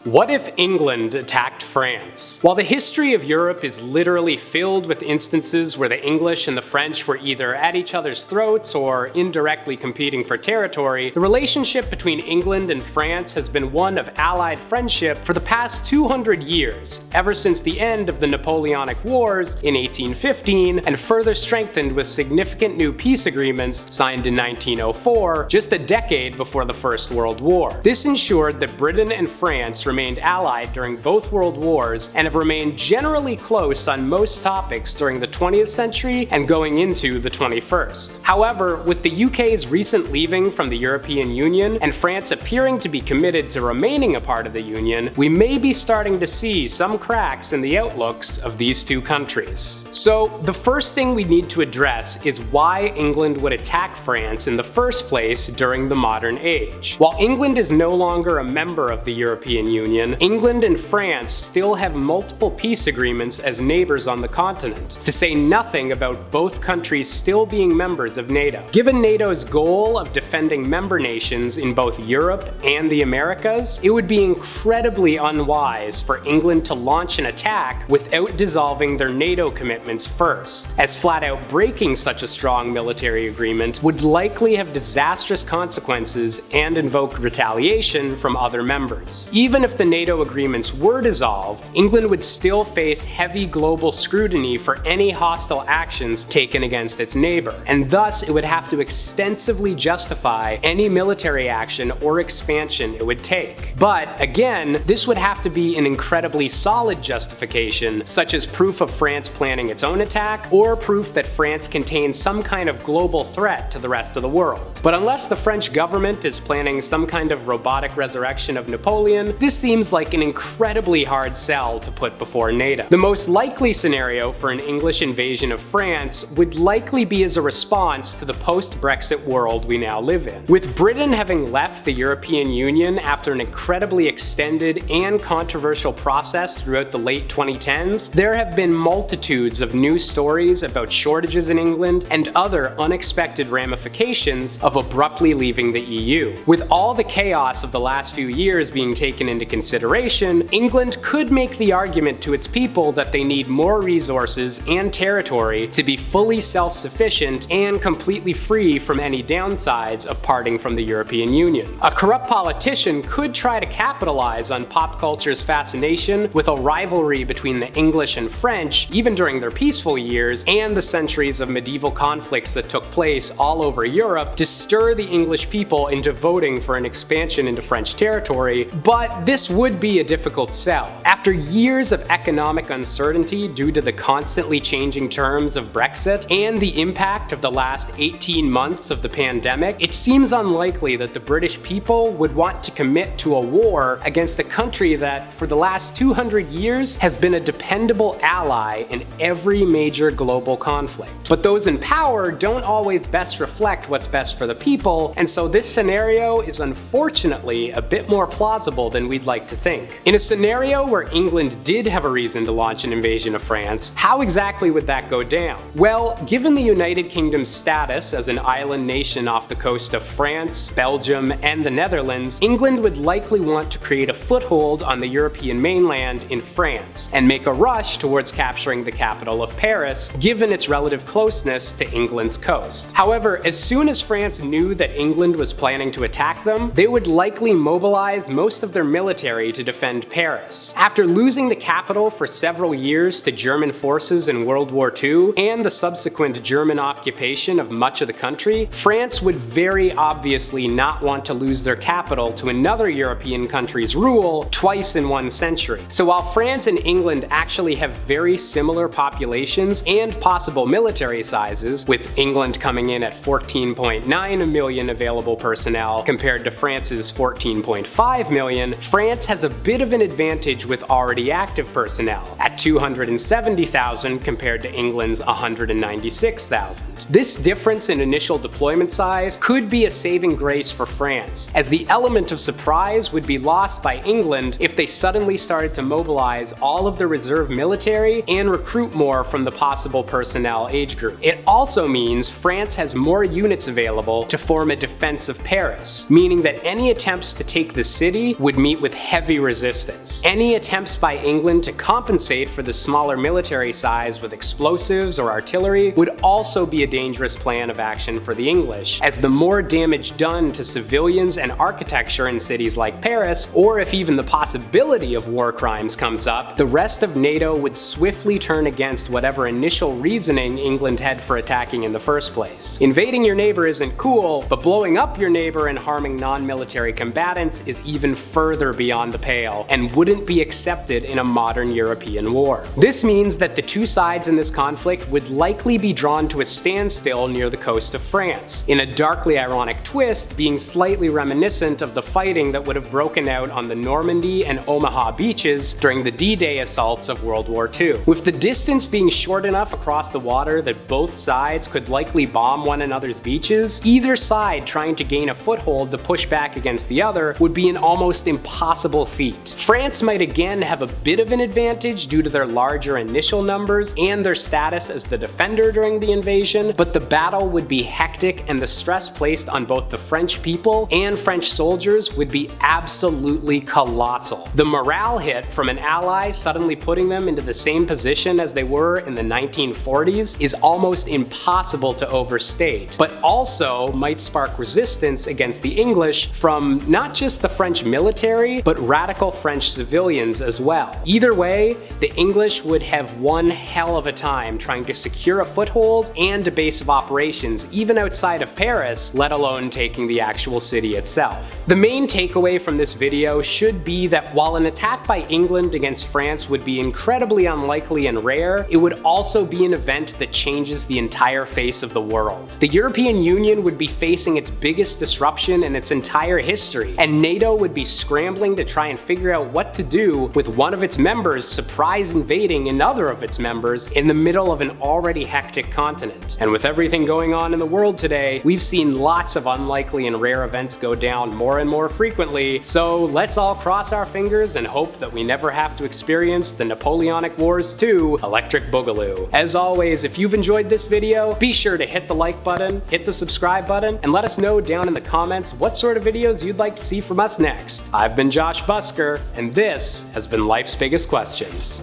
What if England attacked France? While the history of Europe is literally filled with instances where the English and the French were either at each other's throats or indirectly competing for territory, the relationship between England and France has been one of allied friendship for the past 200 years, ever since the end of the Napoleonic Wars in 1815, and further strengthened with significant new peace agreements signed in 1904, just a decade before the First World War. This ensured that Britain and France remained allied during both world wars and have remained generally close on most topics during the 20th century and going into the 21st. However, with the UK's recent leaving from the European Union and France appearing to be committed to remaining a part of the Union, we may be starting to see some cracks in the outlooks of these two countries. So, the first thing we need to address is why England would attack France in the first place during the modern age. While England is no longer a member of the European Union, England and France still have multiple peace agreements as neighbors on the continent, to say nothing about both countries still being members of NATO. Given NATO's goal of defending member nations in both Europe and the Americas, it would be incredibly unwise for England to launch an attack without dissolving their NATO commitments first, as flat out breaking such a strong military agreement would likely have disastrous consequences and invoke retaliation from other members. Even if the NATO agreements were dissolved, England would still face heavy global scrutiny for any hostile actions taken against its neighbor, and thus it would have to extensively justify any military action or expansion it would take. But again, this would have to be an incredibly solid justification, such as proof of France planning its own attack, or proof that France contains some kind of global threat to the rest of the world. But unless the French government is planning some kind of robotic resurrection of Napoleon, this seems like an incredibly hard sell to put before NATO. The most likely scenario for an English invasion of France would likely be as a response to the post-Brexit world we now live in. With Britain having left the European Union after an incredibly extended and controversial process throughout the late 2010s, there have been multitudes of news stories about shortages in England and other unexpected ramifications of abruptly leaving the EU. With all the chaos of the last few years being taken into consideration, England could make the argument to its people that they need more resources and territory to be fully self-sufficient and completely free from any downsides of parting from the European Union. A corrupt politician could try to capitalize on pop culture's fascination with a rivalry between the English and French, even during their peaceful years, and the centuries of medieval conflicts that took place all over Europe to stir the English people into voting for an expansion into French territory, but this would be a difficult sell. After years of economic uncertainty due to the constantly changing terms of Brexit and the impact of the last 18 months of the pandemic, it seems unlikely that the British people would want to commit to a war against a country that, for the last 200 years, has been a dependable ally in every major global conflict. But those in power don't always best reflect what's best for the people, and so this scenario is unfortunately a bit more plausible than we'd like to think. In a scenario where England did have a reason to launch an invasion of France, how exactly would that go down? Well, given the United Kingdom's status as an island nation off the coast of France, Belgium, and the Netherlands, England would likely want to create a foothold on the European mainland in France, and make a rush towards capturing the capital of Paris, given its relative closeness to England's coast. However, as soon as France knew that England was planning to attack them, they would likely mobilize most of their military to defend Paris. After losing the capital for several years to German forces in World War II, and the subsequent German occupation of much of the country, France would very obviously not want to lose their capital to another European country's rule twice in one century. So while France and England actually have very similar populations and possible military sizes, with England coming in at 14.9 million available personnel compared to France's 14.5 million, France has a bit of an advantage with already active personnel, at 270,000 compared to England's 196,000. This difference in initial deployment size could be a saving grace for France, as the element of surprise would be lost by England if they suddenly started to mobilize all of the reserve military and recruit more from the possible personnel age group. It also means France has more units available to form a defense of Paris, meaning that any attempts to take the city would meet with heavy resistance. Any attempts by England to compensate for the smaller military size with explosives or artillery would also be a dangerous plan of action for the English, as the more damage done to civilians and architecture in cities like Paris, or if even the possibility of war crimes comes up, the rest of NATO would swiftly turn against whatever initial reasoning England had for attacking in the first place. Invading your neighbor isn't cool, but blowing up your neighbor and harming non-military combatants is even further beyond the pale, and wouldn't be accepted in a modern European war. This means that the two sides in this conflict would likely be drawn to a standstill near the coast of France, in a darkly ironic twist being slightly reminiscent of the fighting that would have broken out on the Normandy and Omaha beaches during the D-Day assaults of World War II. With the distance being short enough across the water that both sides could likely bomb one another's beaches, either side trying to gain a foothold to push back against the other would be an almost impossible feat. France might again have a bit of an advantage due to their larger initial numbers and their status as the defender during the invasion, but the battle would be hectic and the stress placed on both the French people and French soldiers would be absolutely colossal. The morale hit from an ally suddenly putting them into the same position as they were in the 1940s is almost impossible to overstate, but also might spark resistance against the English from not just the French military, but radical French civilians as well. Either way, the English would have one hell of a time trying to secure a foothold and a base of operations even outside of Paris, let alone taking the actual city itself. The main takeaway from this video should be that while an attack by England against France would be incredibly unlikely and rare, it would also be an event that changes the entire face of the world. The European Union would be facing its biggest disruption in its entire history, and NATO would be scrambling to try and figure out what to do with one of its members surprise invading another of its members in the middle of an already hectic continent. And with everything going on in the world today, we've seen lots of unlikely and rare events go down more and more frequently, so let's all cross our fingers and hope that we never have to experience the Napoleonic Wars 2 Electric Boogaloo. As always, if you've enjoyed this video, be sure to hit the like button, hit the subscribe button, and let us know down in the comments what sort of videos you'd like to see from us next. I've been Josh Busker, and this has been Life's Biggest Questions.